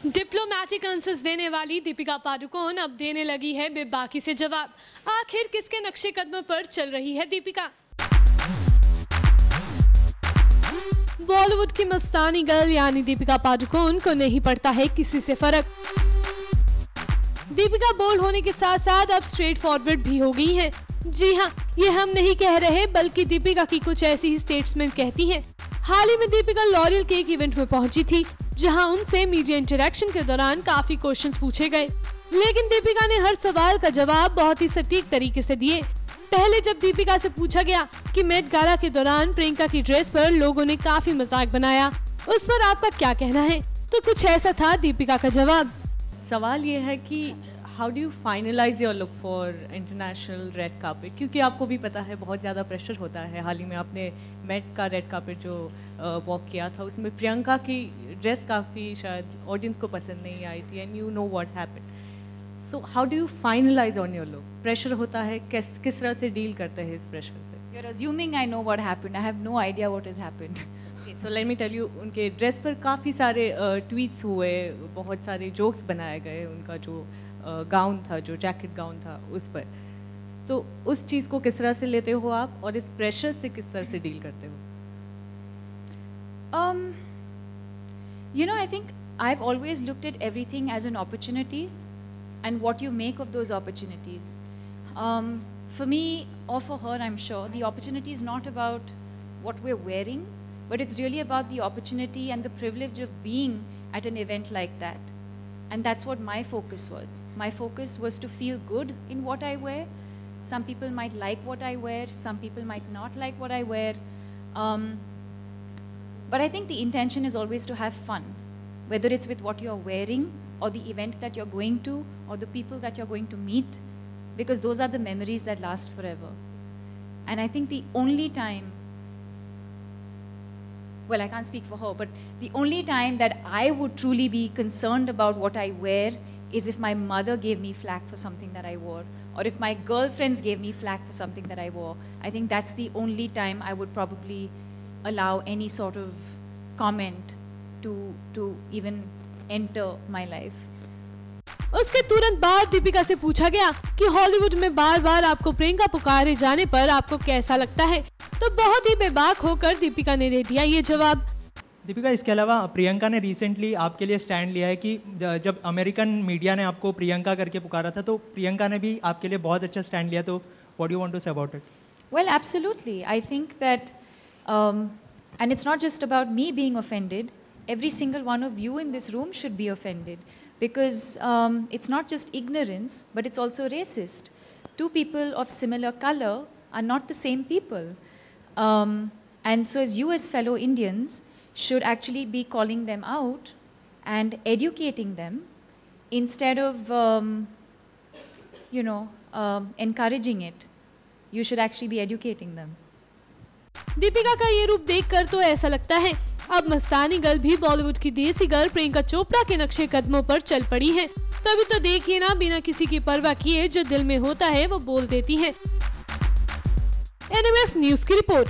Diplomatic answers देने वाली दीपिका पादुकोण अब देने लगी है बेबाकी से जवाब। आखिर किसके नक्शे कदमों पर चल रही है दीपिका? बॉलीवुड की मस्तानी गर्ल यानी दीपिका पादुकोण को नहीं पड़ता है किसी से फर्क। दीपिका बोल्ड होने के साथ साथ अब स्ट्रेट फॉरवर्ड भी हो गई हैं। जी हाँ, ये हम नहीं कह रहे बल्कि दीपिका की कुछ ऐसी ही स्टेट्समेंट कहती हैं। हाल ही में दीपिका लॉरियल के एक इवेंट में पहुंची थी, जहां उनसे मीडिया इंटरेक्शन के दौरान काफी क्वेश्चंस पूछे गए, लेकिन दीपिका ने हर सवाल का जवाब बहुत ही सटीक तरीके से दिए। पहले जब दीपिका से पूछा गया कि मेट गाला के दौरान प्रियंका की ड्रेस पर लोगों ने काफी मजाक बनाया, उस पर आपका क्या कहना है, तो कुछ ऐसा था दीपिका का जवाब। सवाल ये है कि how do you finalize your look for international red carpet, क्योंकि आपको भी पता है बहुत ज़्यादा प्रेशर होता है। हाल ही में आपने मेट का रेड कार्पेट जो वॉक किया था, उसमें प्रियंका की ड्रेस काफ़ी शायद ऑडियंस को पसंद नहीं आई थी, and you know what happened. So how do you finalize on your look? Pressure होता है, किस तरह से डील करते हैं इस प्रेशर से? You're assuming I know what happened. I have no idea what has happened. So let me tell you, उनके ड्रेस पर काफ़ी सारे ट्वीट्स हुए, बहुत सारे जोक्स बनाए गए, उनका जो गाउन था, जो जैकेट गाउन था उस पर। तो उस चीज़ को किस तरह से लेते हो आप, और इस प्रेशर से किस तरह से डील करते हो? I think I've always looked at everything as an opportunity and what you make of those opportunities. For me or for her, I'm sure, the opportunity is not about what we're wearing, but it's really about the opportunity and the privilege of being at an event like that. And that's what my focus was. My focus was to feel good in what I wear. Some people might like what I wear, some people might not like what I wear. But I think the intention is always to have fun, whether it's with what you're wearing or the event that you're going to or the people that you're going to meet, because those are the memories that last forever. And I think the only time, well, I can't speak for her, but the only time that I would truly be concerned about what I wear is if my mother gave me flack for something that I wore, or if my girlfriends gave me flack for something that I wore. I think that's the only time I would probably allow any sort of comment to even enter my life. उसके तुरंत बाद दीपिका से पूछा गया कि Hollywood में बार बार आपको प्रियंका पुकारे जाने पर आपको कैसा लगता है, तो बहुत ही बेबाक होकर दीपिका ने दे दिया ये जवाब। दीपिका, इसके अलावा प्रियंका ने रिसेंटली आपके लिए स्टैंड लिया है कि जब अमेरिकन मीडिया ने आपको प्रियंका करके पुकारा था, तो प्रियंका ने भी आपके लिए बहुत अच्छा स्टैंड लिया, तो what do you want to say about it? Well, absolutely. I think that, and it's not just about me being offended. Every single one of you in this room should be offended, because it's not just ignorance, but it's also racist. Two people of similar color are not the same people. And so as you as fellow Indians should actually be calling them out and educating them instead of, encouraging it. You should actually be educating them. Deepika का ये रूप देखकर तो ऐसा लगता है अब मस्तानी girl भी बॉलीवुड की देसी गर्ल प्रियंका चोपड़ा के नक्शे कदमों पर चल पड़ी है। तभी तो देखिए ना, बिना किसी की परवाह किए जो दिल में होता है वो बोल देती है। NMF न्यूज की रिपोर्ट।